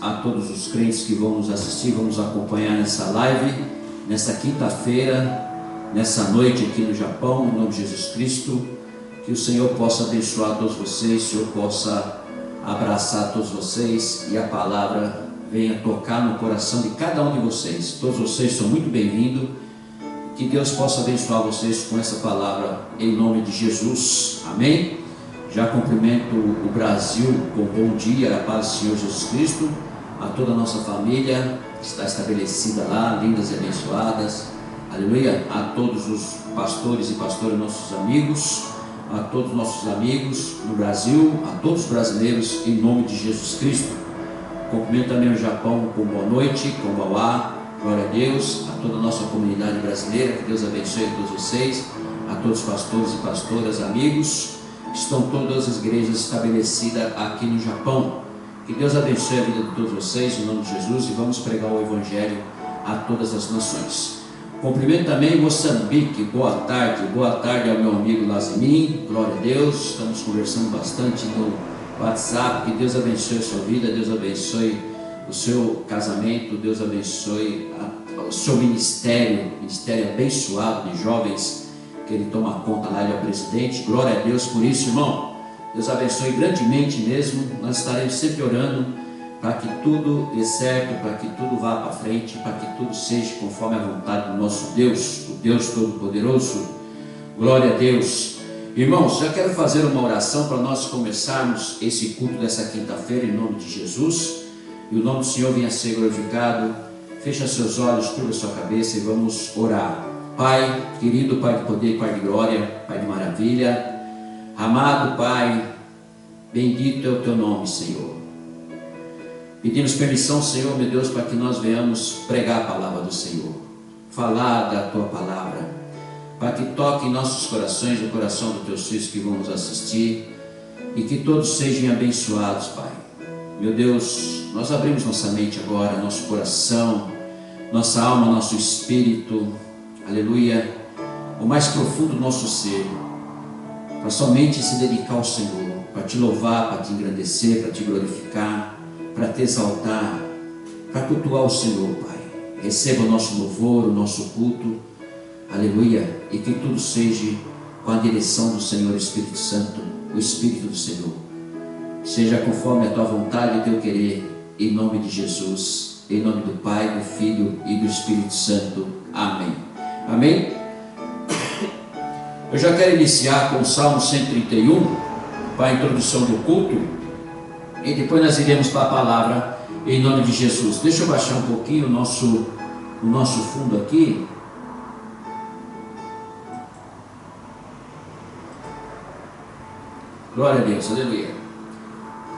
a todos os crentes que vão nos assistir, vão nos acompanhar nessa live, nessa quinta-feira, nessa noite aqui no Japão, em nome de Jesus Cristo. Que o Senhor possa abençoar todos vocês, o Senhor possa abraçar todos vocês e a palavra venha tocar no coração de cada um de vocês. Todos vocês são muito bem-vindos. Que Deus possa abençoar vocês com essa palavra em nome de Jesus. Amém? Já cumprimento o Brasil com bom dia, a paz do Senhor Jesus Cristo, a toda a nossa família que está estabelecida lá, lindas e abençoadas. Aleluia! A todos os pastores e pastoras, nossos amigos, a todos os nossos amigos no Brasil, a todos os brasileiros, em nome de Jesus Cristo. Cumprimento também o Japão com boa noite, com Bauá, glória a Deus, a toda a nossa comunidade brasileira, que Deus abençoe a todos vocês, a todos os pastores e pastoras, amigos, estão todas as igrejas estabelecidas aqui no Japão. Que Deus abençoe a vida de todos vocês, em nome de Jesus, e vamos pregar o Evangelho a todas as nações. Cumprimento também Moçambique, boa tarde ao meu amigo Lazimin, glória a Deus, estamos conversando bastante no WhatsApp. Que Deus abençoe a sua vida, Deus abençoe o seu casamento, Deus abençoe o seu ministério abençoado de jovens, que ele toma conta lá, ele é o presidente, glória a Deus por isso, irmão. Deus abençoe grandemente mesmo. Nós estaremos sempre orando para que tudo dê certo, para que tudo vá para frente, para que tudo seja conforme a vontade do nosso Deus, o Deus Todo-Poderoso. Glória a Deus. Irmãos, já quero fazer uma oração para nós começarmos esse culto dessa quinta-feira, em nome de Jesus, e o nome do Senhor venha a ser glorificado. Fecha seus olhos, curva sua cabeça e vamos orar. Pai querido, Pai de poder, Pai de glória, Pai de maravilha, amado Pai, bendito é o teu nome, Senhor. Pedimos permissão, Senhor, meu Deus, para que nós venhamos pregar a palavra do Senhor, falar da tua palavra, para que toque em nossos corações, no coração dos teus filhos que vão nos assistir, e que todos sejam abençoados, Pai. Meu Deus, nós abrimos nossa mente agora, nosso coração, nossa alma, nosso espírito, aleluia, o mais profundo do nosso ser, para somente se dedicar ao Senhor, para te louvar, para te engrandecer, para te glorificar, para te exaltar, para cultuar o Senhor, Pai. Receba o nosso louvor, o nosso culto, aleluia, e que tudo seja com a direção do Senhor Espírito Santo, o Espírito do Senhor. Seja conforme a tua vontade e o teu querer, em nome de Jesus, em nome do Pai, do Filho e do Espírito Santo. Amém. Amém? Eu já quero iniciar com o Salmo 131, para a introdução do culto, e depois nós iremos para a palavra, em nome de Jesus. Deixa eu baixar um pouquinho o nosso fundo aqui. Glória a Deus, aleluia.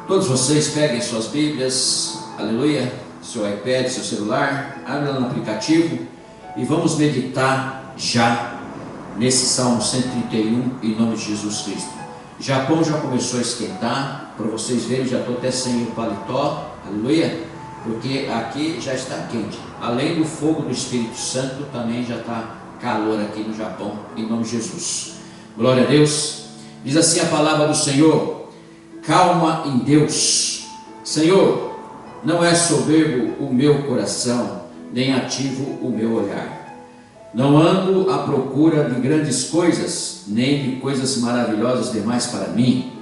Todos vocês peguem suas Bíblias, aleluia, seu iPad, seu celular, abre lá no aplicativo e vamos meditar já nesse Salmo 131, em nome de Jesus Cristo. Japão já começou a esquentar, para vocês verem, já estou até sem o paletó, aleluia, porque aqui já está quente. Além do fogo do Espírito Santo, também já está calor aqui no Japão, em nome de Jesus. Glória a Deus. Diz assim a palavra do Senhor: calma em Deus. Senhor, não é soberbo o meu coração, nem ativo o meu olhar. Não ando à procura de grandes coisas, nem de coisas maravilhosas demais para mim.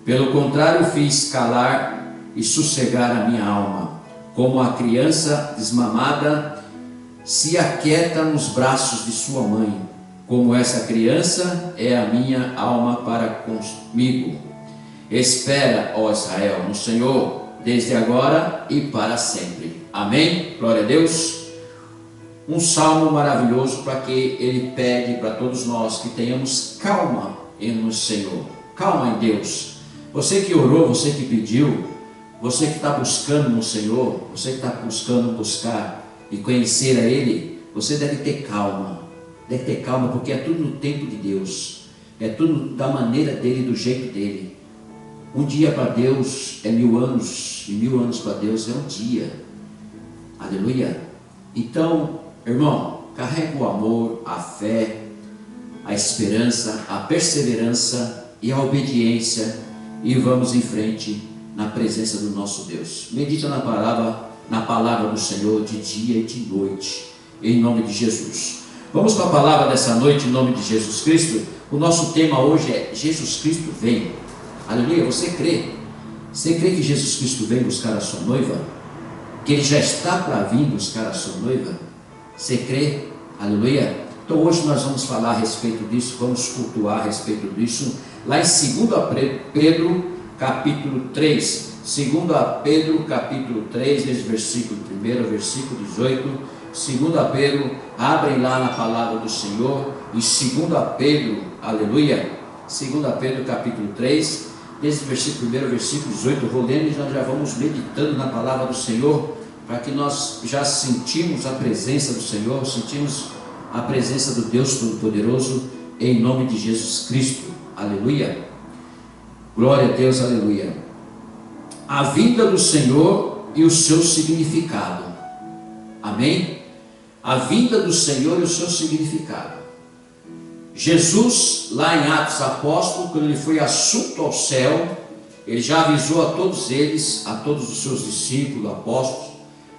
Pelo contrário, fiz calar e sossegar a minha alma, como a criança desmamada se aquieta nos braços de sua mãe. Como essa criança é a minha alma para comigo. Espera, ó Israel, no Senhor, desde agora e para sempre. Amém? Glória a Deus. Um salmo maravilhoso para que ele pede para todos nós que tenhamos calma no Senhor, calma em Deus. Você que orou, você que pediu, você que está buscando no Senhor, você que está buscando buscar e conhecer a Ele, você deve ter calma, porque é tudo no tempo de Deus, é tudo da maneira dele, do jeito dele. Um dia para Deus é 1000 anos, e 1000 anos para Deus é um dia. Aleluia. Então, irmão, carrega o amor, a fé, a esperança, a perseverança e a obediência, e vamos em frente na presença do nosso Deus. Medita na palavra do Senhor de dia e de noite, em nome de Jesus. Vamos para a palavra dessa noite, em nome de Jesus Cristo. O nosso tema hoje é Jesus Cristo vem. Aleluia. Você crê? Você crê que Jesus Cristo vem buscar a sua noiva? Que Ele já está para vir buscar a sua noiva? Você crê? Aleluia. Então hoje nós vamos falar a respeito disso, vamos cultuar a respeito disso, lá em 2 Pedro, capítulo 3. 2 Pedro, capítulo 3, desde o versículo 1, versículo 18. 2 Pedro, abrem lá na palavra do Senhor, em 2 Pedro, aleluia. 2 Pedro, capítulo 3, desde o versículo 1, versículo 18. Eu vou lendo e nós já vamos meditando na palavra do Senhor, para que nós já sentimos a presença do Senhor, sentimos a presença do Deus Todo-Poderoso, em nome de Jesus Cristo, aleluia. Glória a Deus, aleluia. A vinda do Senhor e o seu significado, amém? A vinda do Senhor e o seu significado. Jesus, lá em Atos Apóstolos, quando ele foi assunto ao céu, ele já avisou a todos eles, a todos os seus discípulos, apóstolos,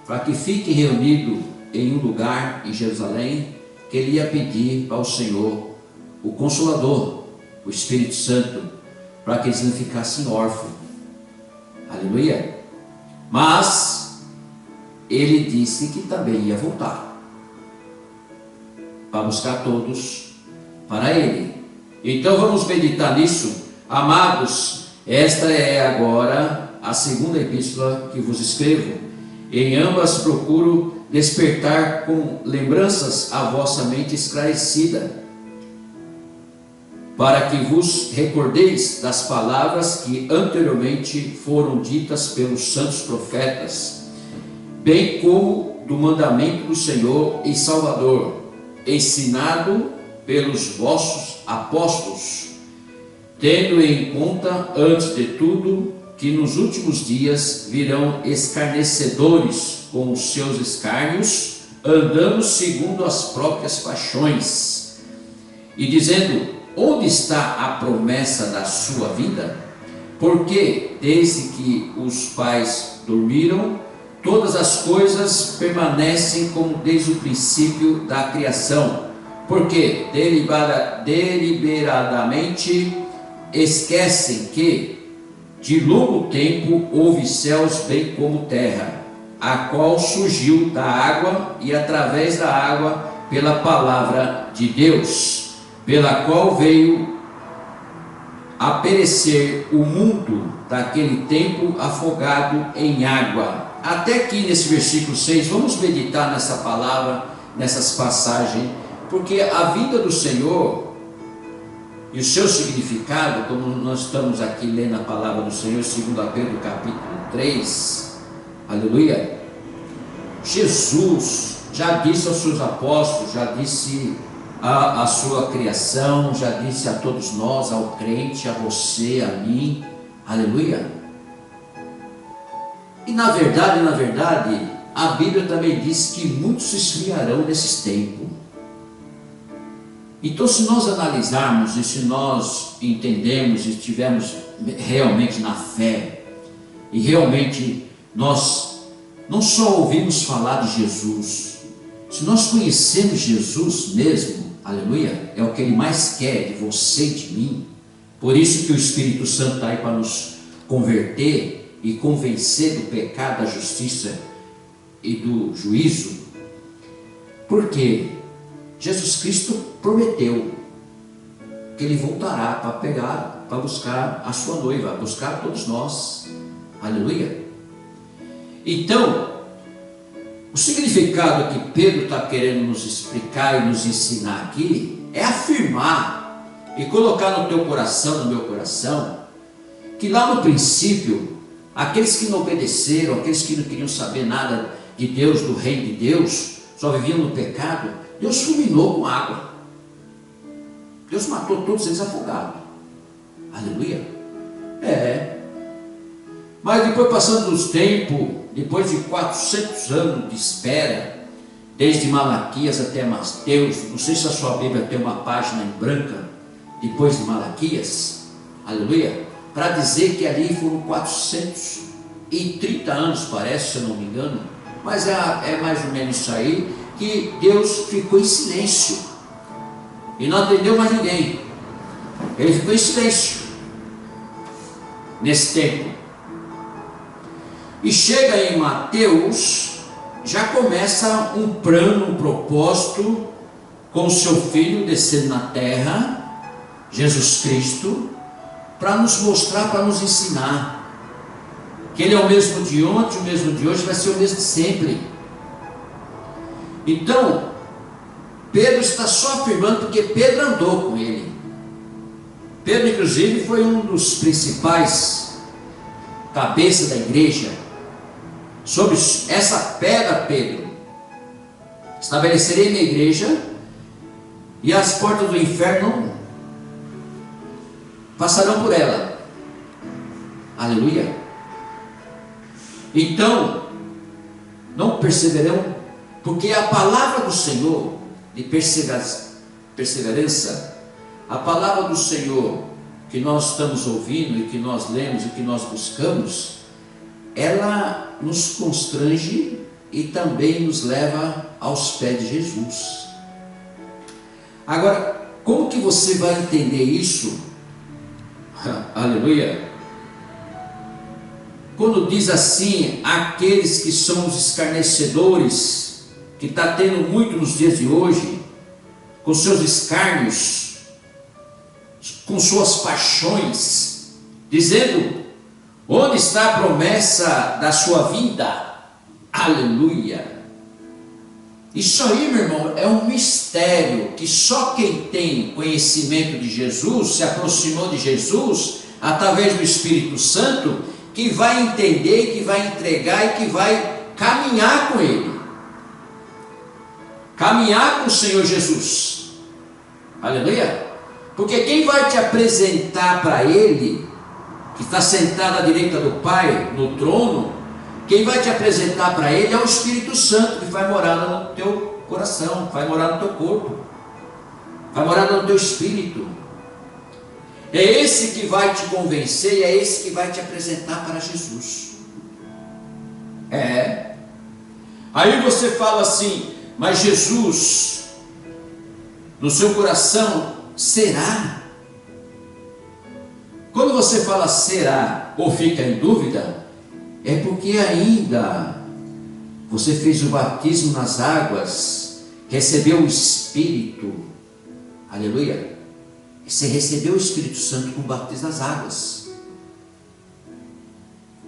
para que fiquem reunidos em um lugar em Jerusalém, que ele ia pedir ao Senhor o Consolador, o Espírito Santo, para que eles não ficassem órfãos. Aleluia. Mas ele disse que também ia voltar para buscar todos para ele. Então vamos meditar nisso, amados. Esta é agora a segunda epístola que vos escrevo. Em ambas procuro despertar com lembranças a vossa mente esclarecida, para que vos recordeis das palavras que anteriormente foram ditas pelos santos profetas, bem como do mandamento do Senhor e Salvador, ensinado pelos vossos apóstolos, tendo em conta, antes de tudo, que nos últimos dias virão escarnecedores com os seus escárnios, andando segundo as próprias paixões, e dizendo: onde está a promessa da sua vinda? Porque desde que os pais dormiram, todas as coisas permanecem como desde o princípio da criação, porque deliberadamente esquecem que de longo tempo houve céus bem como terra, a qual surgiu da água e através da água pela palavra de Deus, pela qual veio a perecer o mundo daquele tempo afogado em água. Até aqui nesse versículo 6, vamos meditar nessa palavra, nessas passagens, porque a vinda do Senhor e o seu significado, como nós estamos aqui lendo a palavra do Senhor, 2 Pedro capítulo 3, aleluia. Jesus já disse aos seus apóstolos, já disse à sua criação, já disse a todos nós, ao crente, a você, a mim, aleluia. E na verdade, a Bíblia também diz que muitos se esfriarão nesses tempos. Então, se nós analisarmos e se nós entendemos e estivermos realmente na fé, e realmente nós não só ouvimos falar de Jesus, se nós conhecemos Jesus mesmo, aleluia, é o que Ele mais quer de você e de mim. Por isso que o Espírito Santo está aí para nos converter e convencer do pecado, da justiça e do juízo. Por quê? Jesus Cristo prometeu que Ele voltará para buscar a sua noiva, buscar todos nós, aleluia. Então, o significado que Pedro está querendo nos explicar e nos ensinar aqui é afirmar e colocar no teu coração, no meu coração, que lá no princípio, aqueles que não obedeceram, aqueles que não queriam saber nada de Deus, do reino de Deus, só viviam no pecado, Deus fulminou com água. Deus matou todos eles afogados. Aleluia. Mas depois, passando os tempos, depois de 400 anos de espera, desde Malaquias até Mateus, não sei se a sua Bíblia tem uma página em branca, depois de Malaquias, aleluia, para dizer que ali foram 430 anos, parece, se eu não me engano, mas é mais ou menos isso aí, que Deus ficou em silêncio e não atendeu mais ninguém. Ele ficou em silêncio nesse tempo. E chega em Mateus, já começa um plano, um propósito com o seu Filho descendo na terra, Jesus Cristo, para nos mostrar, para nos ensinar que Ele é o mesmo de ontem, o mesmo de hoje, vai ser o mesmo de sempre. Então, Pedro está só afirmando porque Pedro andou com Ele. Pedro, inclusive, foi um dos principais cabeças da igreja. Sobre essa pedra, Pedro, estabelecerei minha igreja, e as portas do inferno passarão por ela. Aleluia. Então, não perceberão, porque a palavra do Senhor de perseverança, a palavra do Senhor que nós estamos ouvindo e que nós lemos e que nós buscamos, ela nos constrange e também nos leva aos pés de Jesus. Agora, como que você vai entender isso? Aleluia. Quando diz assim, aqueles que são os escarnecedores, que está tendo muito nos dias de hoje, com seus escárnios, com suas paixões, dizendo: onde está a promessa da sua vinda? Aleluia. Isso aí, meu irmão, é um mistério que só quem tem conhecimento de Jesus, se aproximou de Jesus, através do Espírito Santo, que vai entender, que vai entregar e que vai caminhar com Ele. Caminhar com o Senhor Jesus. Aleluia. Porque quem vai te apresentar para Ele, que está sentado à direita do Pai, no trono, quem vai te apresentar para Ele é o Espírito Santo, que vai morar no teu coração, vai morar no teu corpo, vai morar no teu espírito. É esse que vai te convencer e é esse que vai te apresentar para Jesus. Aí você fala assim: mas Jesus, no seu coração, será? Quando você fala será ou fica em dúvida, é porque ainda você fez o batismo nas águas, recebeu o Espírito, aleluia. Você recebeu o Espírito Santo com o batismo nas águas.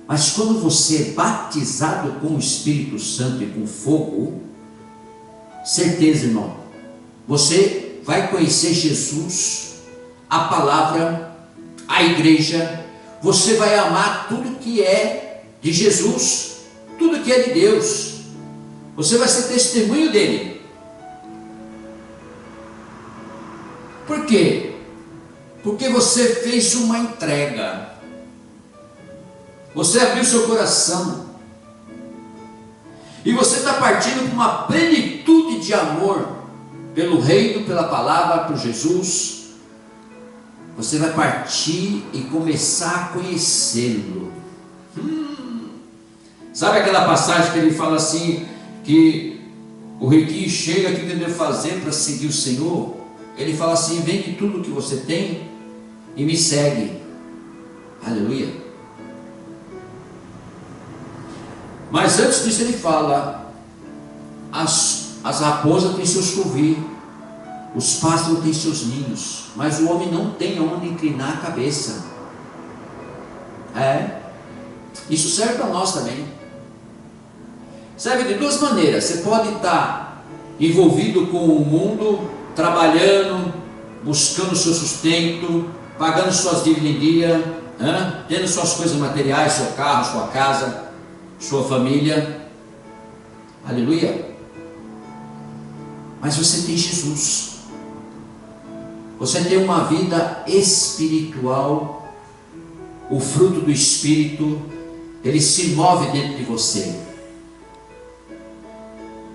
Mas quando você é batizado com o Espírito Santo e com fogo, certeza, irmão, você vai conhecer Jesus, a palavra, a igreja, você vai amar tudo que é de Jesus, tudo que é de Deus, você vai ser testemunho dele. Por quê? Porque você fez uma entrega, você abriu seu coração, e você está partindo com uma plenitude de amor pelo reino, pela palavra, por Jesus. Você vai partir e começar a conhecê-lo. Sabe aquela passagem que ele fala assim, que o riquinho chega, o que ele deve fazer para seguir o Senhor? Ele fala assim: vende tudo o que você tem e me segue. Aleluia. Mas antes disso ele fala: as raposas têm seus covis, os pássaros têm seus ninhos, mas o homem não tem onde inclinar a cabeça. Isso serve para nós também. Serve de duas maneiras. Você pode estar envolvido com o mundo, trabalhando, buscando o seu sustento, pagando suas dívidas em dia, tendo suas coisas materiais, seu carro, sua casa, sua família. Aleluia. Mas você tem Jesus. Você tem uma vida espiritual. O fruto do Espírito, ele se move dentro de você.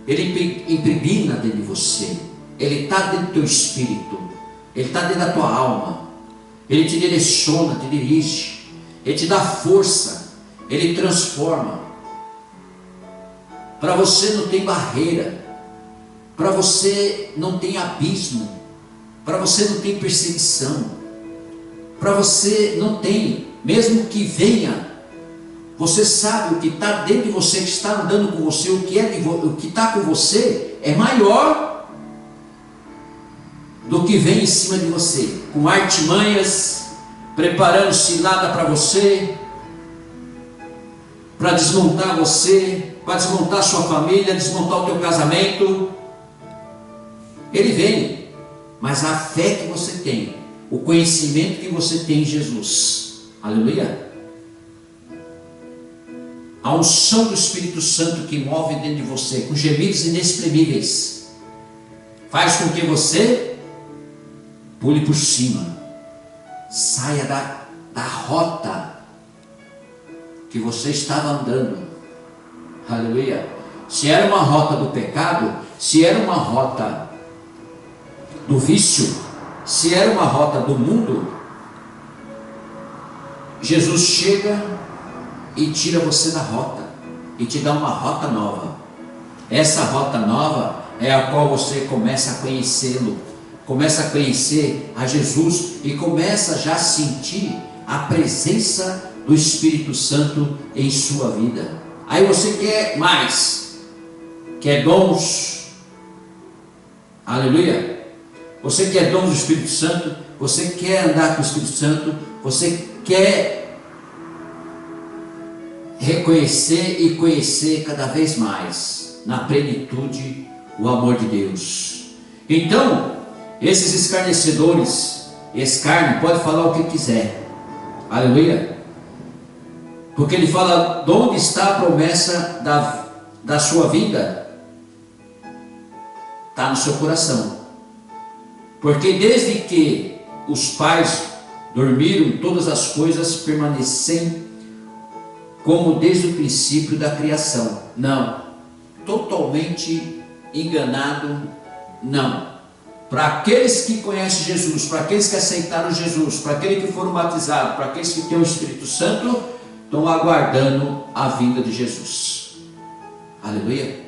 Ele impregna dentro de você. Ele está dentro do teu espírito. Ele está dentro da tua alma. Ele te direciona, te dirige. Ele te dá força, Ele transforma. Para você não tem barreira, para você não tem abismo, para você não tem perseguição, para você não tem, mesmo que venha, você sabe o que está dentro de você, que está andando com você, o que está com você é maior do que vem em cima de você, com artimanhas, preparando cilada para você, para desmontar você, para desmontar sua família, desmontar o teu casamento. Ele vem, mas a fé que você tem, o conhecimento que você tem em Jesus, aleluia, a unção do Espírito Santo que move dentro de você, com gemidos inexprimíveis, faz com que você pule por cima, saia da rota que você estava andando, aleluia. Se era uma rota do pecado, se era uma rota do vício, se era uma rota do mundo, Jesus chega e tira você da rota e te dá uma rota nova. Essa rota nova é a qual você começa a conhecê-lo, começa a conhecer a Jesus e começa já a sentir a presença do Espírito Santo em sua vida. Aí você quer mais, quer dons, aleluia. Você quer dons do Espírito Santo, você quer andar com o Espírito Santo, você quer reconhecer e conhecer cada vez mais, na plenitude, o amor de Deus. Então, esses escarnecedores, escárnio, pode falar o que quiser, aleluia, porque ele fala, de onde está a promessa da sua vida? Está no seu coração. Porque desde que os pais dormiram, todas as coisas permanecem como desde o princípio da criação. Não, totalmente enganado, não. Para aqueles que conhecem Jesus, para aqueles que aceitaram Jesus, para aqueles que foram batizados, para aqueles que têm o Espírito Santo, estão aguardando a vinda de Jesus, aleluia,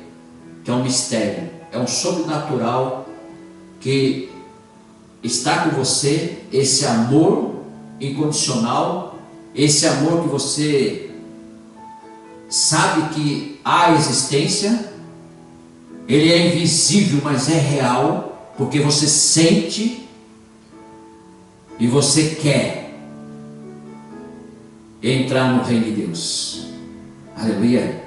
que é um mistério, é um sobrenatural que está com você, esse amor incondicional, esse amor que você sabe que há existência, ele é invisível, mas é real, porque você sente e você quer entrar no reino de Deus, aleluia.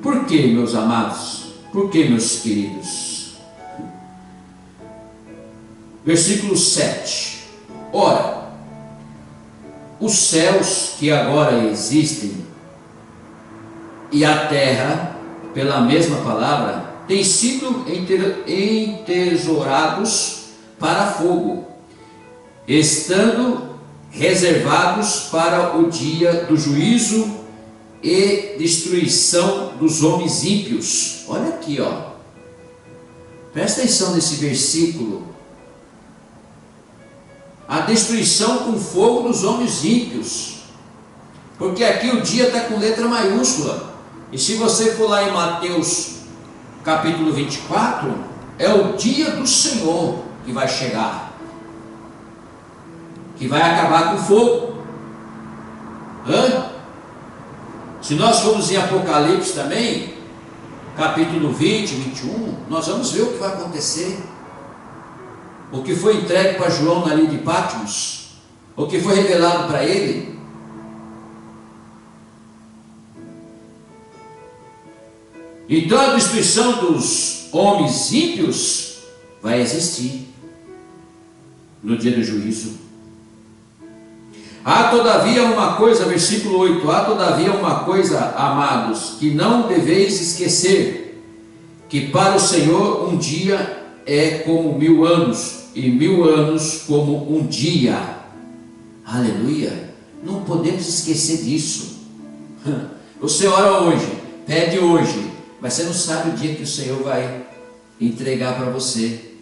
Por que, meus amados? Por que, meus queridos? Versículo 7. Ora, os céus que agora existem e a terra, pela mesma palavra, têm sido entesourados para fogo, estando reservados para o dia do juízo e destruição dos homens ímpios. Olha aqui, ó. Presta atenção nesse versículo. A destruição com fogo dos homens ímpios. Porque aqui o dia está com letra maiúscula. E se você for lá em Mateus capítulo 24, é o dia do Senhor que vai chegar, que vai acabar com fogo. Se nós formos em Apocalipse também, capítulo 20, 21, nós vamos ver o que vai acontecer. O que foi entregue para João na ilha de Patmos, o que foi revelado para ele. Então a destruição dos homens ímpios vai existir no dia do juízo. Há todavia uma coisa, versículo 8, há todavia uma coisa, amados, que não deveis esquecer, que para o Senhor um dia é como 1000 anos, e 1000 anos como um dia. Aleluia. Não podemos esquecer disso. Você ora hoje, pede hoje, mas você não sabe o dia que o Senhor vai entregar para você,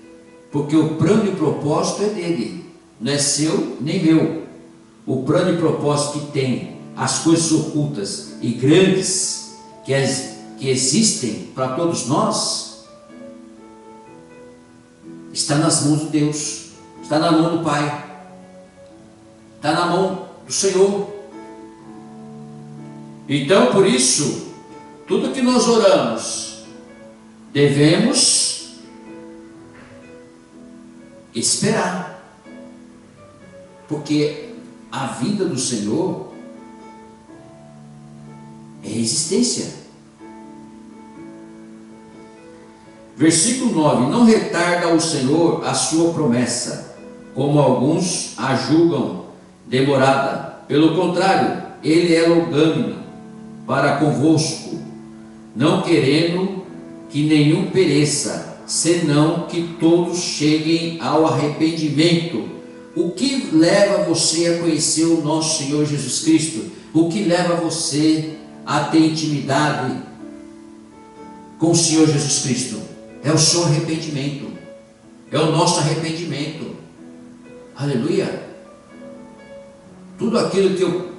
porque o plano e o propósito é dele, não é seu nem meu. o plano e propósito que tem, as coisas ocultas e grandes que existem para todos nós, está nas mãos de Deus, está na mão do Pai, está na mão do Senhor. Então, por isso, tudo que nós oramos, devemos esperar, porque a vida do Senhor é existência. Versículo 9: não retarda o Senhor a sua promessa, como alguns a julgam demorada. Pelo contrário, ele é longânimo para convosco, não querendo que nenhum pereça, senão que todos cheguem ao arrependimento. O que leva você a conhecer o nosso Senhor Jesus Cristo? O que leva você a ter intimidade com o Senhor Jesus Cristo? É o seu arrependimento, é o nosso arrependimento. Aleluia. Tudo aquilo que eu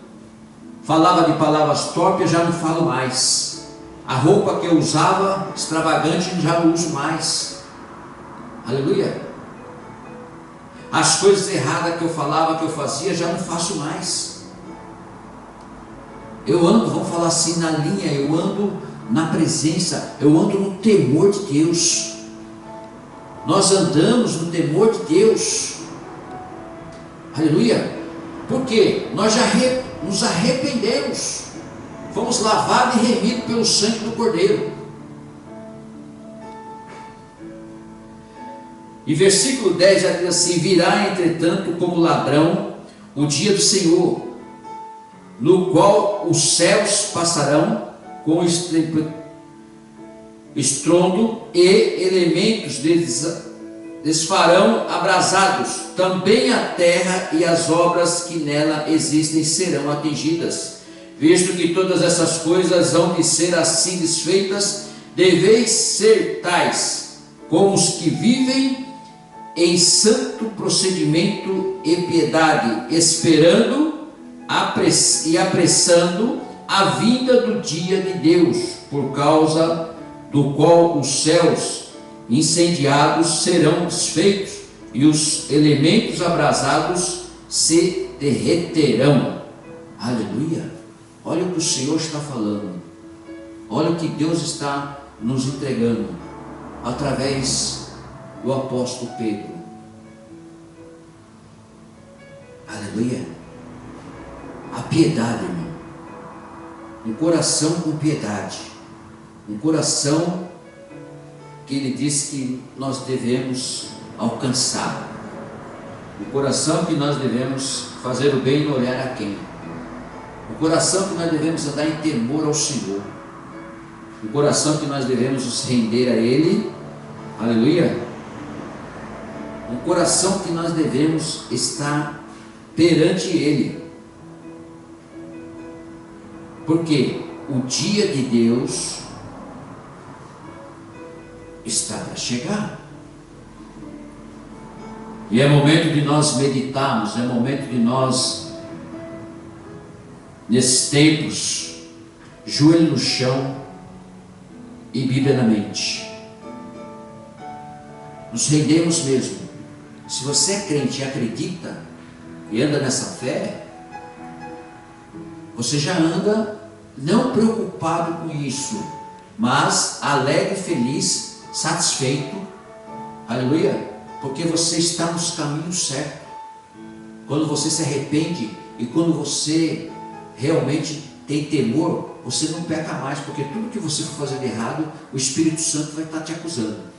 falava de palavras torpes, eu já não falo mais. A roupa que eu usava extravagante, já não uso mais. Aleluia. As coisas erradas que eu falava, que eu fazia, já não faço mais. Eu ando, vamos falar assim, na linha, eu ando na presença, eu ando no temor de Deus. Nós andamos no temor de Deus. Aleluia. Porque nós já nos arrependemos, fomos lavados e remidos pelo sangue do Cordeiro. E versículo 10 já diz assim: virá entretanto como ladrão o dia do Senhor, no qual os céus passarão com estrondo e elementos desfarão abrasados. Também a terra e as obras que nela existem serão atingidas. Visto que todas essas coisas hão de ser assim desfeitas, deveis ser tais como os que vivem em santo procedimento e piedade, esperando e apressando a vinda do dia de Deus, por causa do qual os céus incendiados serão desfeitos e os elementos abrasados se derreterão. Aleluia. Olha o que o Senhor está falando, olha o que Deus está nos entregando através do apóstolo Pedro. Aleluia. A piedade, irmão, um coração com piedade, um coração que ele diz que nós devemos alcançar, o coração que nós devemos fazer o bem e não olhar a quem, o coração que nós devemos andar em temor ao Senhor, o coração que nós devemos nos render a Ele. Aleluia. Um coração que nós devemos estar perante Ele, porque o dia de Deus está para chegar, e é momento de nós meditarmos, é momento de nós, nesses tempos, joelho no chão e Bíblia na mente, nos rendemos mesmo. Se você é crente e acredita e anda nessa fé, você já anda não preocupado com isso, mas alegre, feliz, satisfeito. Aleluia. Porque você está nos caminhos certos. Quando você se arrepende e quando você realmente tem temor, você não peca mais, porque tudo que você for fazer de errado, o Espírito Santo vai estar te acusando.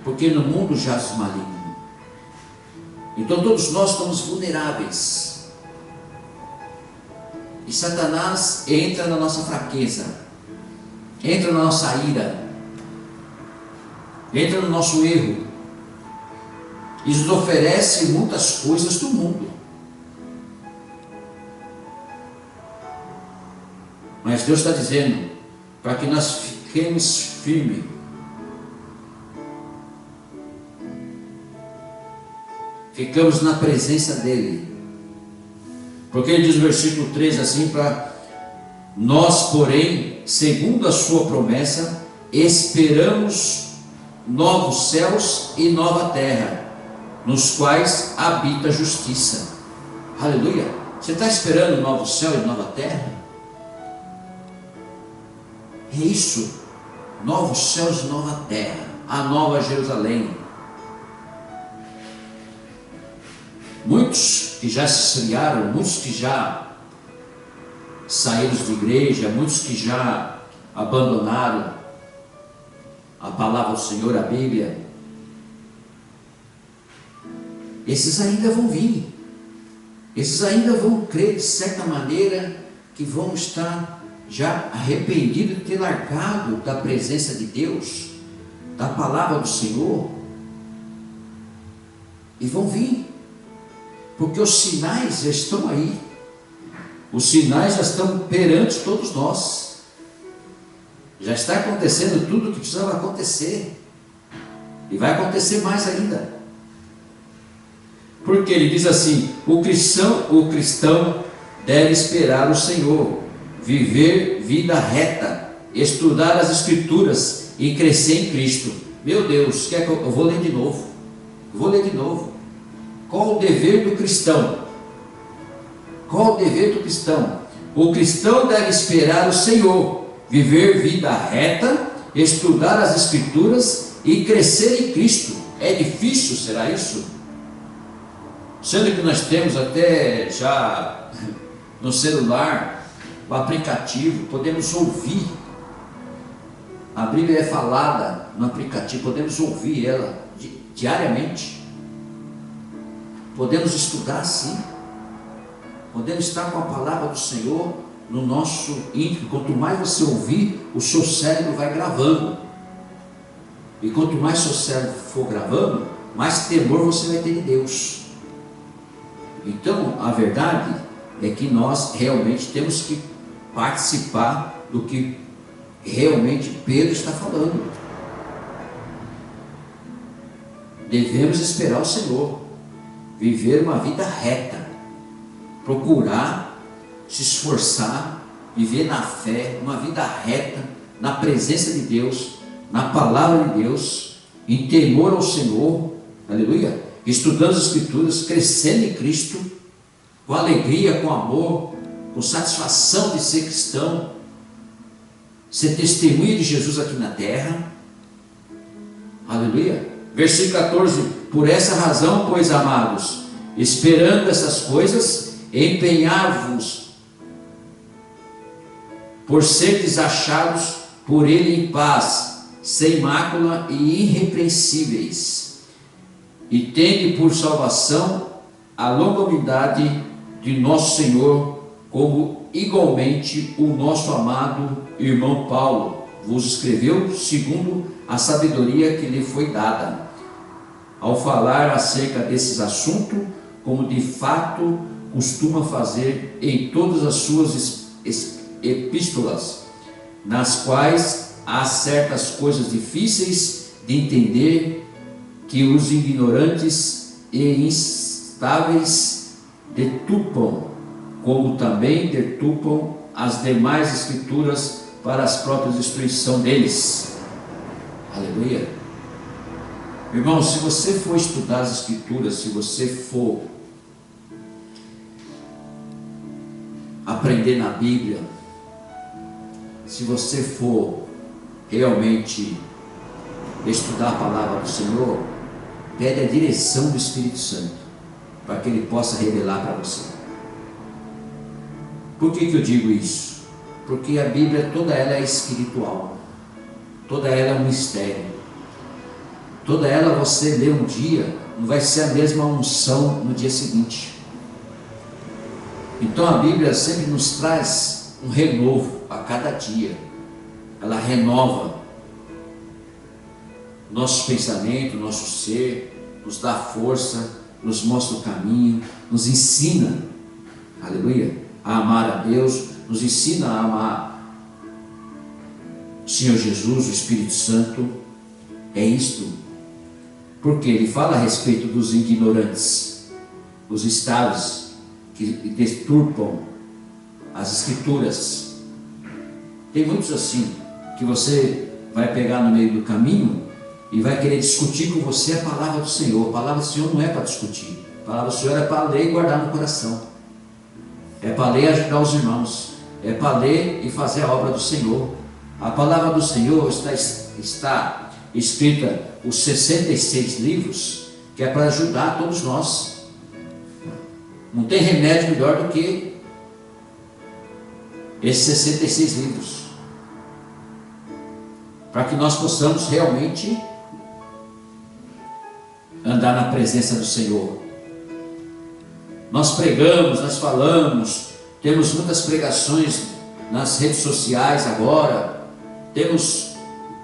Porque no mundo jaz o maligno. Então todos nós estamos vulneráveis. E Satanás entra na nossa fraqueza, entra na nossa ira, entra no nosso erro, e nos oferece muitas coisas do mundo. Mas Deus está dizendo para que nós fiquemos firmes, ficamos na presença dele. Porque ele diz no versículo 3 assim: para nós, porém, segundo a sua promessa, esperamos novos céus e nova terra, nos quais habita a justiça. Aleluia! Você está esperando novos céus e nova terra? É isso, novos céus e nova terra, a nova Jerusalém. Muitos que já se esfriaram, muitos que já saíram de igreja, muitos que já abandonaram a palavra do Senhor, a Bíblia, esses ainda vão vir, esses ainda vão crer de certa maneira que vão estar já arrependidos de ter largado da presença de Deus, da palavra do Senhor, e vão vir, porque os sinais já estão aí, os sinais já estão perante todos nós, já está acontecendo tudo o que precisava acontecer, e vai acontecer mais ainda. Porque ele diz assim: o cristão deve esperar o Senhor, viver vida reta, estudar as Escrituras e crescer em Cristo. Meu Deus, quer que eu vou ler de novo? Vou ler de novo. Qual o dever do cristão? Qual o dever do cristão? O cristão deve esperar o Senhor, viver vida reta, estudar as Escrituras e crescer em Cristo. É difícil, será isso? Sendo que nós temos até já no celular o aplicativo, podemos ouvir. A Bíblia é falada no aplicativo, podemos ouvir ela diariamente. Podemos estudar sim. Podemos estar com a palavra do Senhor no nosso íntimo. Quanto mais você ouvir, o seu cérebro vai gravando. E quanto mais seu cérebro for gravando, mais temor você vai ter de Deus. Então, a verdade é que nós realmente temos que participar do que realmente Pedro está falando. Devemos esperar o Senhor, viver uma vida reta, procurar se esforçar, viver na fé, uma vida reta, na presença de Deus, na palavra de Deus, em temor ao Senhor, aleluia, estudando as Escrituras, crescendo em Cristo, com alegria, com amor, com satisfação de ser cristão, ser testemunha de Jesus aqui na terra, aleluia. Versículo 14: por essa razão, pois, amados, esperando essas coisas, empenhar-vos por seres achados por Ele em paz, sem mácula e irrepreensíveis, e tende por salvação a longanimidade de nosso Senhor, como igualmente o nosso amado irmão Paulo vos escreveu, segundo a sabedoria que lhe foi dada, ao falar acerca desses assuntos, como de fato costuma fazer em todas as suas epístolas, nas quais há certas coisas difíceis de entender, que os ignorantes e instáveis deturpam, como também deturpam as demais Escrituras para as próprias destruição deles. Aleluia. Irmão, se você for estudar as Escrituras, se você for aprender na Bíblia, se você for realmente estudar a palavra do Senhor, pede a direção do Espírito Santo, para que Ele possa revelar para você. Por que eu digo isso? Porque a Bíblia toda ela é espiritual, toda ela é um mistério, toda ela você lê um dia, não vai ser a mesma unção no dia seguinte. Então a Bíblia sempre nos traz um renovo a cada dia, ela renova nosso pensamento, nosso ser, nos dá força, nos mostra o caminho, nos ensina, aleluia, a amar a Deus, nos ensina a amar o Senhor Jesus, o Espírito Santo. É isto. Porque ele fala a respeito dos ignorantes, os estados que deturpam as escrituras. Tem muitos assim, que você vai pegar no meio do caminho e vai querer discutir com você a palavra do Senhor. A palavra do Senhor não é para discutir. A palavra do Senhor é para ler e guardar no coração. É para ler e ajudar os irmãos. É para ler e fazer a obra do Senhor. A palavra do Senhor está escrita, os 66 livros, que é para ajudar todos nós. Não tem remédio melhor do que esses 66 livros, para que nós possamos realmente andar na presença do Senhor. Nós pregamos, nós falamos, temos muitas pregações nas redes sociais agora, temos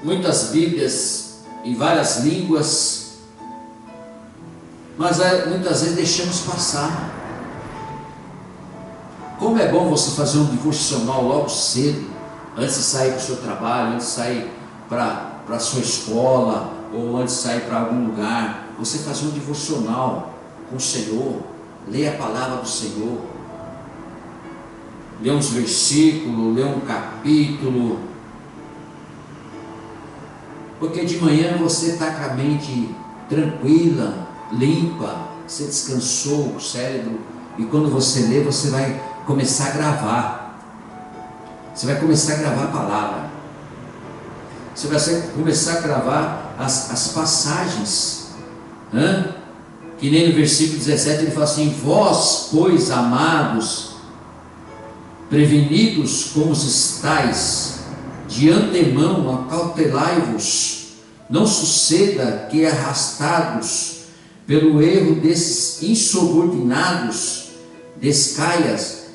muitas Bíblias em várias línguas, mas muitas vezes deixamos passar. Como é bom você fazer um devocional logo cedo, antes de sair para o seu trabalho, antes de sair para a sua escola, ou antes de sair para algum lugar, você fazer um devocional com o Senhor, ler a palavra do Senhor, ler uns versículos, ler um capítulo, porque de manhã você está com a mente tranquila, limpa, você descansou o cérebro, e quando você lê, você vai começar a gravar, você vai começar a gravar a palavra, você vai começar a gravar as passagens, que nem no versículo 17 ele fala assim: vós, pois, amados, prevenidos como estáis, de antemão acautelai-vos, não suceda que, arrastados pelo erro desses insubordinados, descaias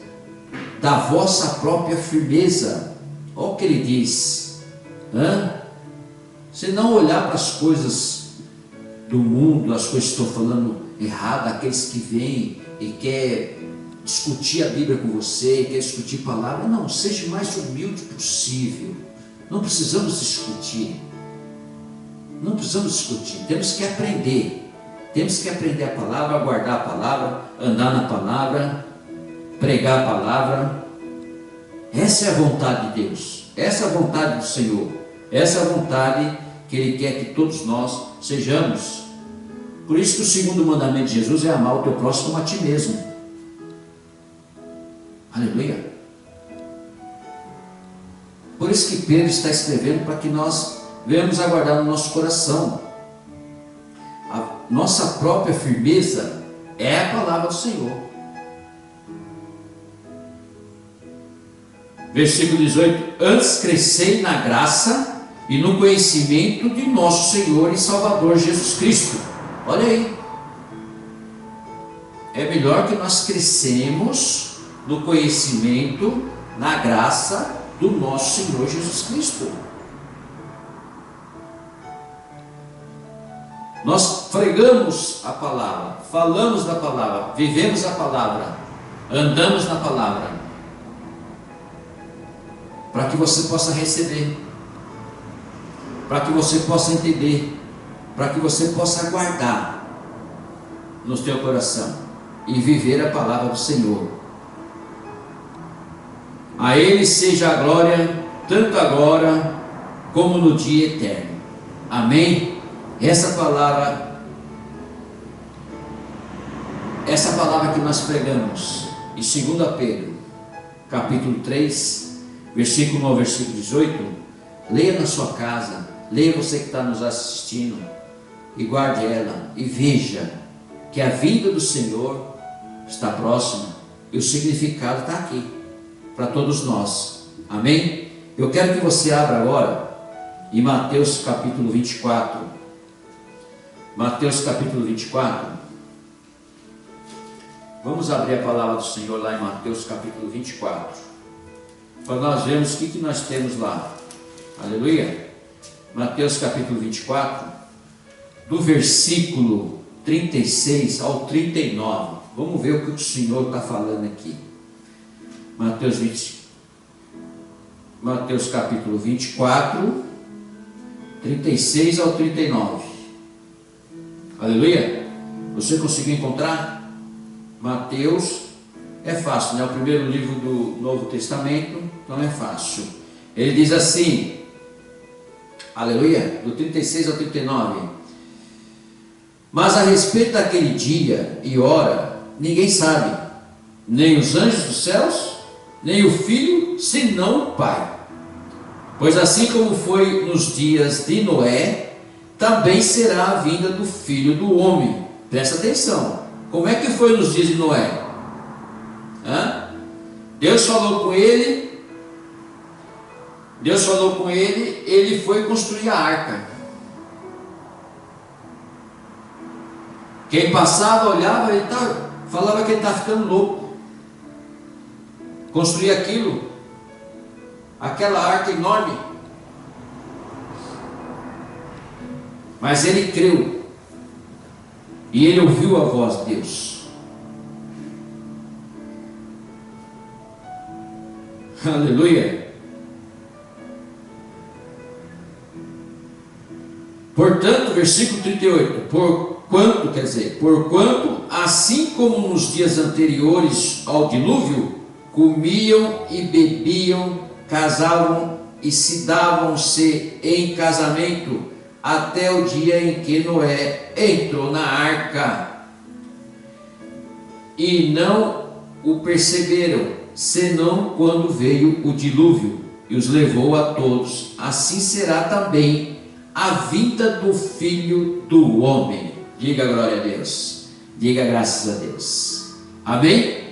da vossa própria firmeza. Olha o que ele diz, se não olhar para as coisas do mundo, as coisas que estou falando errado, aqueles que vêm e quer discutir a Bíblia com você, quer discutir palavra, não, seja o mais humilde possível. Não precisamos discutir, temos que aprender a palavra, guardar a palavra, andar na palavra, pregar a palavra. Essa é a vontade de Deus, essa é a vontade do Senhor, essa é a vontade que Ele quer que todos nós sejamos. Por isso que o segundo mandamento de Jesus é amar o teu próximo como a ti mesmo. Aleluia. Por isso que Pedro está escrevendo, para que nós venhamos a guardar no nosso coração. A nossa própria firmeza é a palavra do Senhor. Versículo 18: antes crescei na graça e no conhecimento de nosso Senhor e Salvador Jesus Cristo. Olha aí, é melhor que nós crescemos no conhecimento, na graça do nosso Senhor Jesus Cristo. Nós pregamos a palavra, falamos da palavra, vivemos a palavra, andamos na palavra, para que você possa receber, para que você possa entender, para que você possa guardar no teu coração e viver a palavra do Senhor. A Ele seja a glória, tanto agora como no dia eterno. Amém? Essa palavra que nós pregamos em 2 Pedro, capítulo 3, versículo 1 ao versículo 18, leia na sua casa, leia você que está nos assistindo, e guarde ela, e veja que a vinda do Senhor está próxima, e o significado está aqui, para todos nós. Amém? Eu quero que você abra agora em Mateus capítulo 24. Mateus capítulo 24. Vamos abrir a palavra do Senhor lá em Mateus capítulo 24, para nós vermos o que nós temos lá. Aleluia. Mateus capítulo 24, do versículo 36 ao 39. Vamos ver o que o Senhor está falando aqui. Mateus capítulo 24, 36 ao 39. Aleluia. Você conseguiu encontrar? Mateus é fácil, né? O primeiro livro do Novo Testamento, então é fácil. Ele diz assim, aleluia, do 36 ao 39. Mas a respeito daquele dia e hora, ninguém sabe, nem os anjos dos céus, nem o Filho, senão o Pai. Pois assim como foi nos dias de Noé, também será a vinda do Filho do Homem. Presta atenção. Como é que foi nos dias de Noé? Deus falou com ele, ele foi construir a arca. Quem passava, olhava, falava que ele estava ficando louco. Construir aquela arca enorme. Mas ele creu, e ele ouviu a voz de Deus. Aleluia. Portanto, versículo 38, porquanto, assim como nos dias anteriores ao dilúvio, comiam e bebiam, casavam e se davam-se em casamento, até o dia em que Noé entrou na arca, e não o perceberam, senão quando veio o dilúvio e os levou a todos. Assim será também a vinda do Filho do Homem. Diga glória a Deus, diga graças a Deus, amém?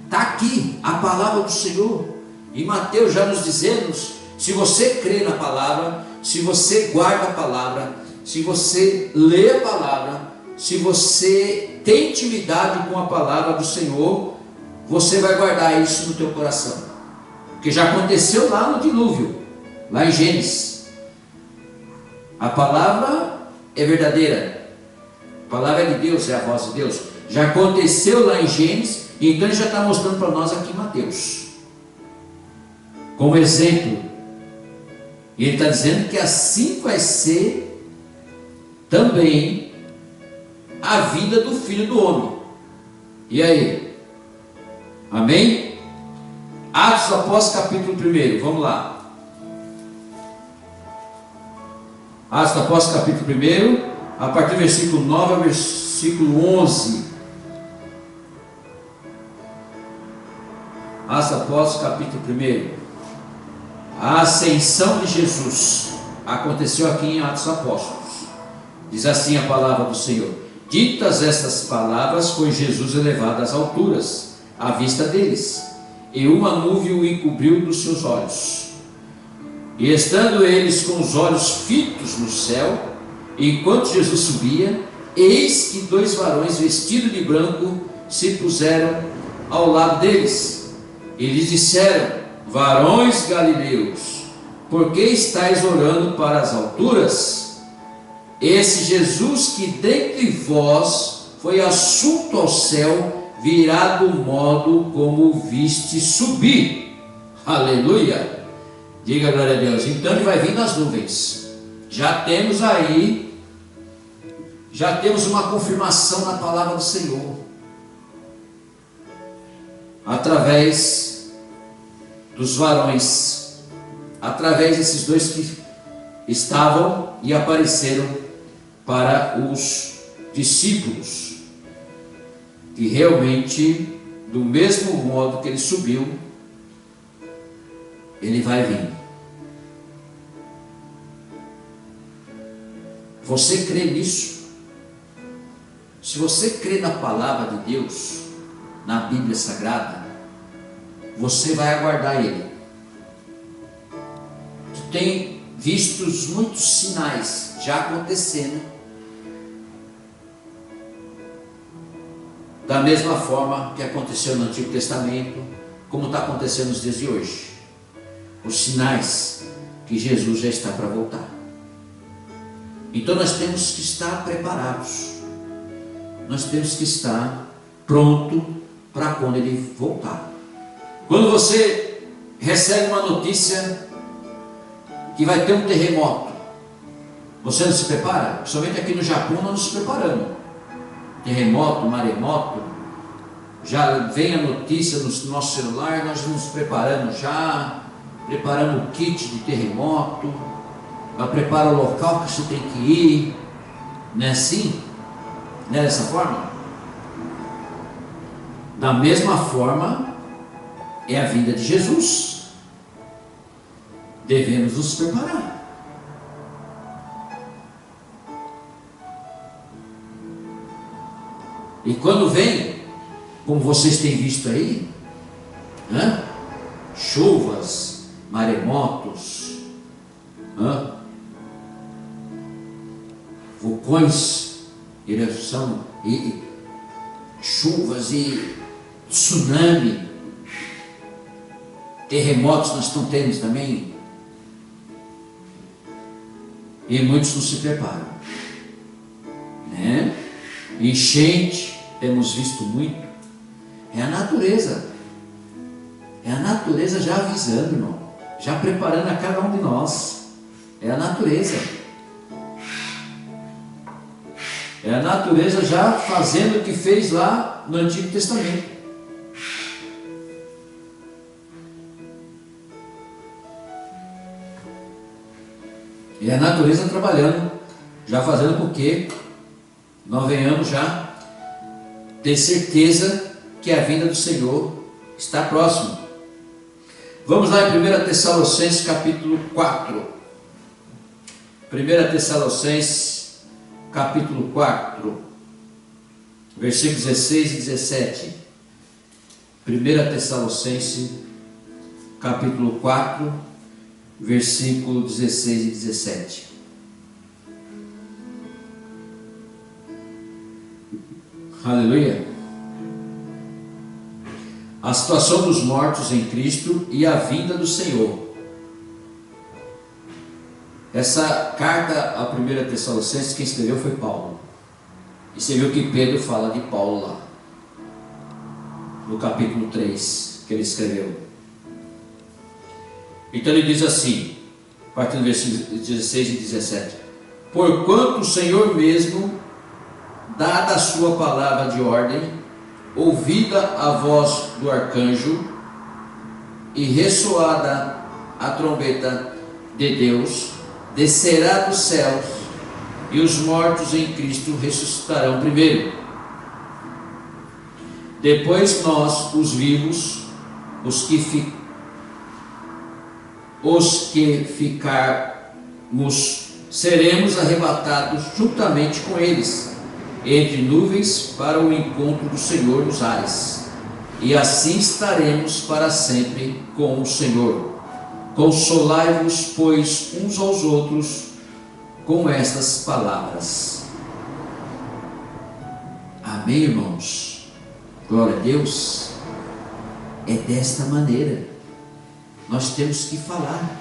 Está aqui a palavra do Senhor, e Mateus já nos dizendo, se você crê na palavra, se você guarda a palavra, se você lê a palavra, se você tem intimidade com a palavra do Senhor, você vai guardar isso no teu coração, porque já aconteceu lá no dilúvio, lá em Gênesis. A palavra é verdadeira, a palavra é de Deus, é a voz de Deus. Já aconteceu lá em Gênesis, então ele já está mostrando para nós aqui em Mateus, como exemplo. E ele está dizendo que assim vai ser também a vinda do Filho do Homem. E aí? Amém? Atos dos Apóstolos, capítulo 1, vamos lá. Atos dos Apóstolos, capítulo 1, a partir do versículo 9 ao versículo 11. Atos dos Apóstolos, capítulo 1. A ascensão de Jesus aconteceu aqui em Atos dos Apóstolos. Diz assim a palavra do Senhor: ditas estas palavras, foi Jesus elevado às alturas, à vista deles, e uma nuvem o encobriu dos seus olhos. E estando eles com os olhos fitos no céu, enquanto Jesus subia, eis que dois varões vestidos de branco se puseram ao lado deles. E lhes disseram: varões galileus, por que estáis orando para as alturas? Esse Jesus que dentre vós foi assunto ao céu, virá do modo como o viste subir. Aleluia. Diga glória a Deus. Então ele vai vir nas nuvens. Já temos uma confirmação na palavra do Senhor, através dos varões, através desses dois que estavam e apareceram para os discípulos, que realmente, do mesmo modo que ele subiu, ele vai vir. Você crê nisso? Se você crê na palavra de Deus, na Bíblia Sagrada, você vai aguardar ele. Tu tem visto muitos sinais já acontecendo, da mesma forma que aconteceu no Antigo Testamento, como está acontecendo nos dias de hoje. Os sinais que Jesus já está para voltar. Então nós temos que estar preparados, nós temos que estar pronto para quando ele voltar. Quando você recebe uma notícia que vai ter um terremoto, Você não se prepara? Principalmente aqui no Japão nós nos preparamos. Terremoto, maremoto, já vem a notícia no nosso celular, nós nos preparamos já, preparamos o kit de terremoto, prepara o local que você tem que ir, não é assim? Não é dessa forma? Da mesma forma é a vinda de Jesus, devemos nos preparar. E quando vem, como vocês têm visto aí, chuvas, maremotos, vulcões, erupção, e chuvas e tsunami, terremotos nós estamos tendo também, e muitos não se preparam, né? Enchente, temos visto muito. É a natureza já avisando, irmão, já preparando a cada um de nós. É a natureza já fazendo o que fez lá no Antigo Testamento. É a natureza trabalhando, já fazendo com que nós venhamos já ter certeza que a vinda do Senhor está próxima. Vamos lá em 1 Tessalonicenses capítulo 4. 1 Tessalonicenses capítulo 4, versículos 16 e 17. 1 Tessalonicenses capítulo 4, versículo 16 e 17. Aleluia. A situação dos mortos em Cristo e a vinda do Senhor. Essa carta a 1 Tessalonicenses, quem escreveu foi Paulo. E você viu que Pedro fala de Paulo lá, no capítulo 3, que ele escreveu. Então ele diz assim, a partir do versículo 16 e 17: porquanto o Senhor mesmo, dada a sua palavra de ordem, ouvida a voz do arcanjo e ressoada a trombeta de Deus, descerá dos céus, e os mortos em Cristo ressuscitarão primeiro. Depois nós, os vivos, os que ficarmos, seremos arrebatados juntamente com eles, entre nuvens, para o encontro do Senhor nos ares, e assim estaremos para sempre com o Senhor. Consolai-vos, pois, uns aos outros com estas palavras. Amém, irmãos? Glória a Deus. É desta maneira nós temos que falar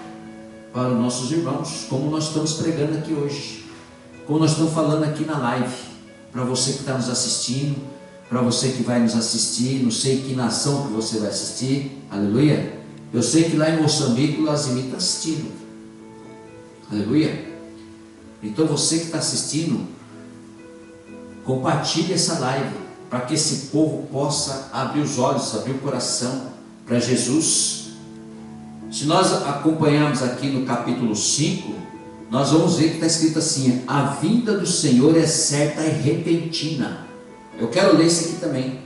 para os nossos irmãos, como nós estamos pregando aqui hoje, como nós estamos falando aqui na live, para você que está nos assistindo, para você que vai nos assistir, não sei que nação que você vai assistir, aleluia. Eu sei que lá em Moçambique o Lazimi está assistindo, aleluia. Então você que está assistindo, compartilhe essa live, para que esse povo possa abrir os olhos, abrir o coração para Jesus. Se nós acompanharmos aqui no capítulo 5, nós vamos ver que está escrito assim: a vinda do Senhor é certa e repentina. Eu quero ler isso aqui também.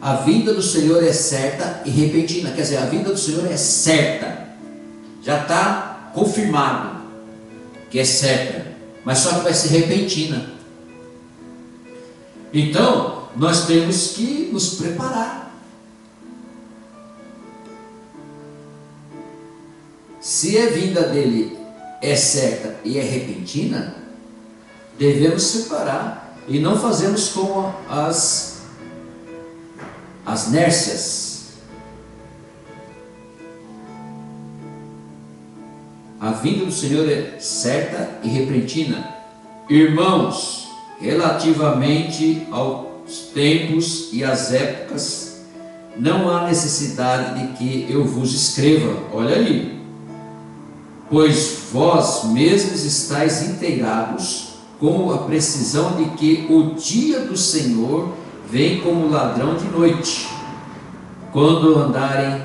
A vinda do Senhor é certa e repentina. Quer dizer, a vinda do Senhor é certa, já está confirmado que é certa, mas só que vai ser repentina. Então nós temos que nos preparar. Se a vinda dele é certa e é repentina, devemos separar e não fazermos como as nércias. A vinda do Senhor é certa e repentina. Irmãos, relativamente aos tempos e às épocas, não há necessidade de que eu vos escreva. Olha aí, pois vós mesmos estáis inteirados com a precisão de que o dia do Senhor vem como ladrão de noite, quando andarem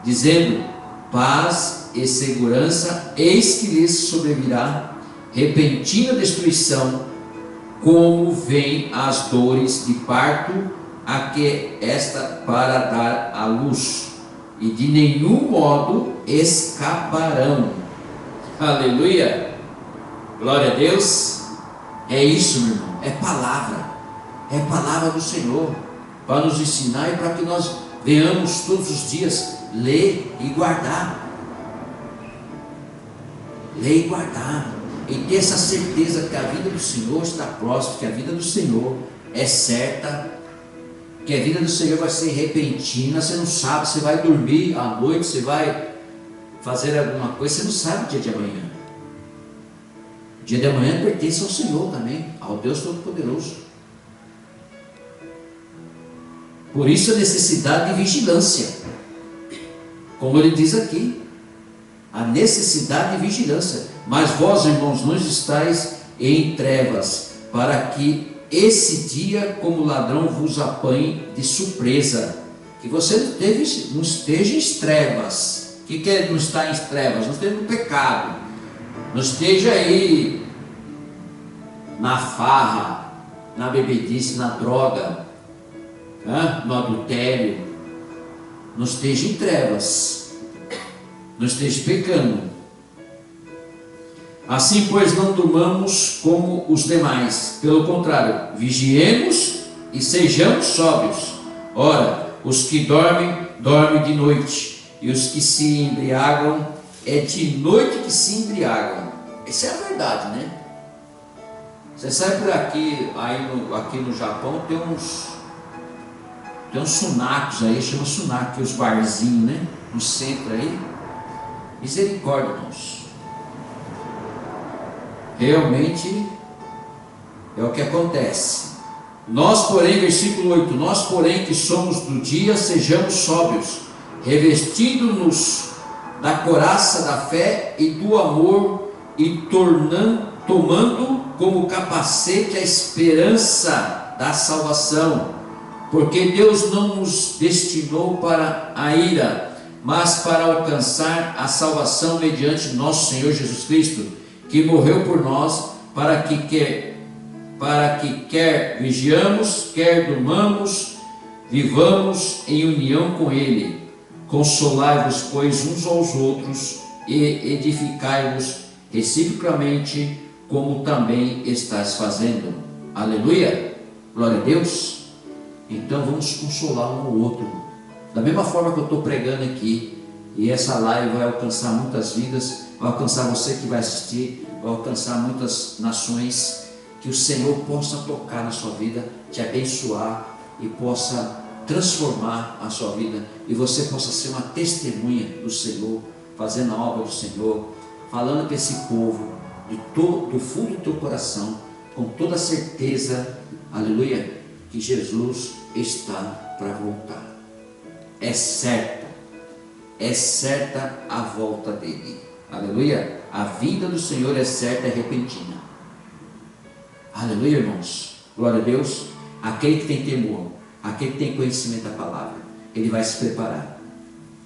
dizendo paz e segurança, eis que lhes sobrevirá repentina destruição, como vêm as dores de parto, a que esta para dar à luz, e de nenhum modo escaparão. Aleluia, glória a Deus. É isso, meu irmão, é palavra do Senhor, para nos ensinar e para que nós venhamos todos os dias ler e guardar, e ter essa certeza que a vida do Senhor está próxima, que a vida do Senhor é certa, que a vida do Senhor vai ser repentina. Você não sabe, você vai dormir à noite, você vai fazer alguma coisa, você não sabe o dia de amanhã. O dia de amanhã pertence ao Senhor também, ao Deus Todo-Poderoso. Por isso a necessidade de vigilância, como ele diz aqui, a necessidade de vigilância. Mas vós, irmãos, não estáis em trevas, para que esse dia como ladrão vos apanhe de surpresa. Que você não esteja em trevas. O que é não estar em trevas? Não esteja no pecado, não esteja aí na farra, na bebedice, na droga, no adultério. Não esteja em trevas, não esteja pecando. Assim, pois, não durmamos como os demais, pelo contrário, vigiemos e sejamos sóbrios. Ora, os que dormem, dormem de noite, e os que se embriagam, é de noite que se embriagam. Essa é a verdade, né? Você sabe por aqui, aqui no Japão, tem uns sunacos aí, chama sunaco, os barzinhos, né? No centro aí. Misericórdia, irmãos. Realmente é o que acontece. Nós, porém, versículo 8, nós, porém, que somos do dia, sejamos sóbrios, revestindo-nos da couraça da fé e do amor, e tomando como capacete a esperança da salvação, porque Deus não nos destinou para a ira, mas para alcançar a salvação mediante nosso Senhor Jesus Cristo, que morreu por nós, para que quer vigiamos, quer durmamos, vivamos em união com Ele. Consolai-vos, pois, uns aos outros, e edificai-vos reciprocamente, como também estáis fazendo. Aleluia, glória a Deus. Então vamos consolar um ao outro, da mesma forma que eu estou pregando aqui, e essa live vai alcançar muitas vidas, vai alcançar você que vai assistir, vai alcançar muitas nações. Que o Senhor possa tocar na sua vida, te abençoar e possa transformar a sua vida, e você possa ser uma testemunha do Senhor, fazendo a obra do Senhor, falando para esse povo do fundo do teu coração, com toda certeza, aleluia, que Jesus está para voltar. É certa a volta dele, aleluia. A vinda do Senhor é certa e repentina. Aleluia, irmãos, glória a Deus. Aquele que tem temor, aquele que tem conhecimento da palavra, ele vai se preparar,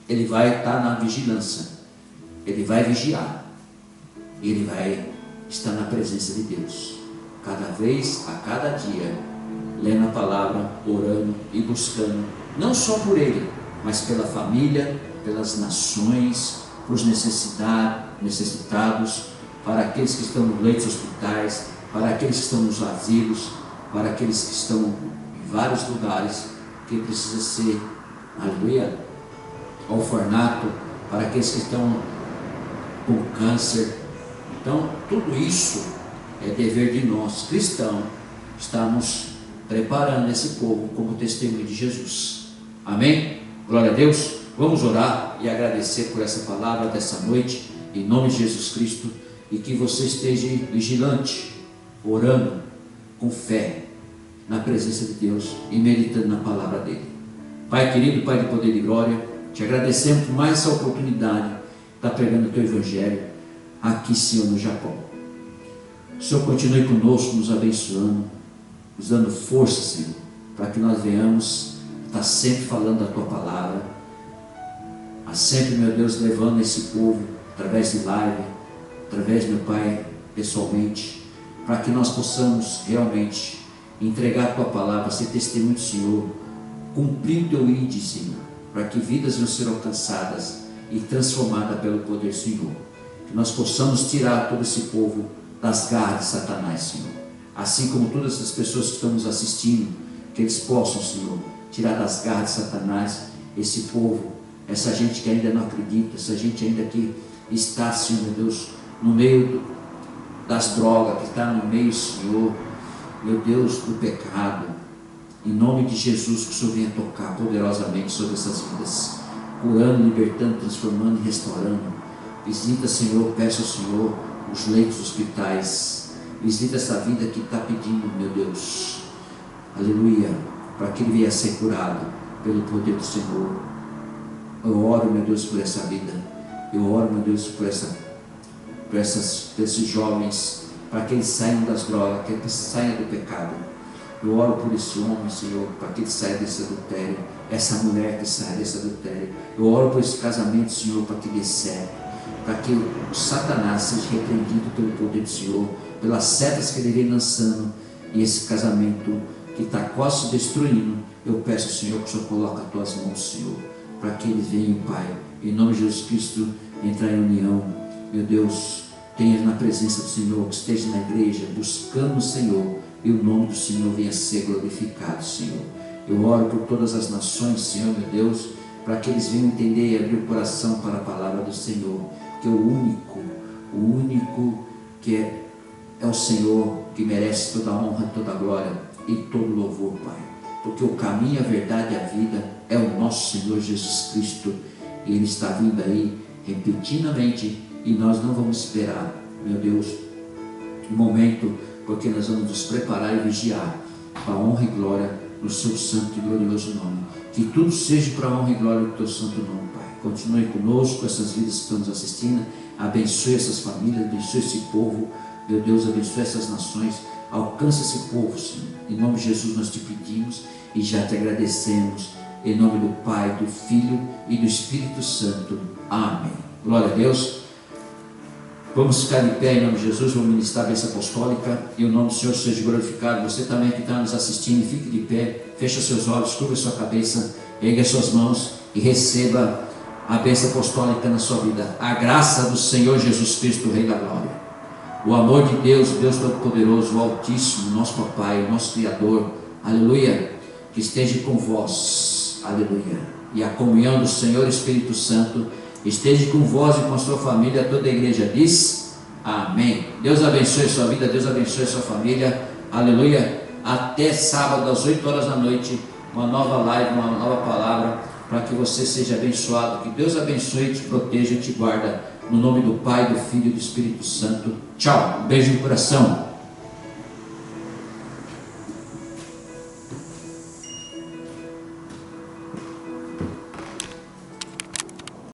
ele vai estar na vigilância, ele vai vigiar, e ele vai estar na presença de Deus, cada vez, a cada dia, lendo a palavra, orando e buscando, não só por ele, mas pela família, pelas nações, para os necessitados, para aqueles que estão nos leitos hospitais, para aqueles que estão nos asilos, para aqueles que estão em vários lugares, que precisa ser, aleluia, orfanato, para aqueles que estão com câncer. Então, tudo isso é dever de nós, cristãos, estarmos preparando esse povo como testemunho de Jesus. Amém? Glória a Deus. Vamos orar e agradecer por essa palavra dessa noite, em nome de Jesus Cristo, e que você esteja vigilante, orando com fé na presença de Deus e meditando na palavra dele. Pai querido, Pai de poder e glória, te agradecemos por mais essa oportunidade de estar pregando o teu evangelho. aqui, Senhor, no Japão. O Senhor continue conosco, nos abençoando, nos dando força, Senhor, para que nós venhamos estar sempre falando da Tua palavra, a sempre, meu Deus, levando esse povo, através de live, através, meu Pai, pessoalmente, para que nós possamos realmente entregar a Tua palavra, ser testemunho do Senhor, cumprir o Teu ID, Senhor, para que vidas venham ser alcançadas e transformadas pelo poder do Senhor. Que nós possamos tirar todo esse povo das garras de Satanás, Senhor. Assim como todas as pessoas que estão nos assistindo, que eles possam, Senhor, tirar das garras de Satanás esse povo, essa gente que ainda não acredita, essa gente ainda que está, Senhor, meu Deus, no meio das drogas, que está no meio, Senhor, meu Deus, do pecado. Em nome de Jesus, que o Senhor venha tocar poderosamente sobre essas vidas, curando, libertando, transformando e restaurando. Visita, Senhor, peço ao Senhor os leitos dos hospitais. Visita essa vida que está pedindo, meu Deus, aleluia, para que ele venha ser curado pelo poder do Senhor. Eu oro, meu Deus, por essa vida. Eu oro, meu Deus, por esses jovens, para que eles saiam das drogas, que eles saiam do pecado. Eu oro por esse homem, Senhor, para que ele saia desse adultério, essa mulher que saia desse adultério. Eu oro por esse casamento, Senhor, para que dê certo, para que o Satanás seja repreendido pelo poder do Senhor, pelas setas que ele vem lançando, e esse casamento que está quase se destruindo, eu peço, Senhor, que o Senhor coloque as tuas mãos, Senhor, para que ele venha, Pai, em nome de Jesus Cristo, entrar em união. Meu Deus, tenha na presença do Senhor, que esteja na igreja, buscando o Senhor, e o nome do Senhor venha ser glorificado, Senhor. Eu oro por todas as nações, Senhor, meu Deus, para que eles venham entender e abrir o coração para a palavra do Senhor, que é o único que é o Senhor, que merece toda a honra, toda a glória e todo o louvor, Pai. Porque o caminho, a verdade e a vida é o nosso Senhor Jesus Cristo, e Ele está vindo aí repentinamente, e nós não vamos esperar, meu Deus, um momento, porque nós vamos nos preparar e vigiar para a honra e glória do seu santo e glorioso nome. Que tudo seja para a honra e glória do teu santo nome, Pai. Continue conosco, essas vidas que estão nos assistindo, abençoe essas famílias, abençoe esse povo, meu Deus, abençoe essas nações, alcança esse povo, Senhor. Em nome de Jesus nós te pedimos e já te agradecemos, em nome do Pai, do Filho e do Espírito Santo. Amém. Glória a Deus. Vamos ficar de pé em nome de Jesus, vamos ministrar a bênção apostólica e o nome do Senhor seja glorificado. Você também que está nos assistindo, fique de pé, feche seus olhos, curva sua cabeça, ergue as suas mãos e receba a bênção apostólica na sua vida. A graça do Senhor Jesus Cristo, Rei da Glória, o amor de Deus, Deus Todo-Poderoso, o Altíssimo, nosso Papai, nosso Criador, aleluia, que esteja com vós, aleluia, e a comunhão do Senhor Espírito Santo esteja com vós e com a sua família. Toda a igreja diz amém. Deus abençoe a sua vida, Deus abençoe a sua família, aleluia. Até sábado às 8 horas da noite, uma nova live, uma nova palavra, para que você seja abençoado. Que Deus abençoe, te proteja e te guarda, no nome do Pai, do Filho e do Espírito Santo. Tchau, um beijo no coração.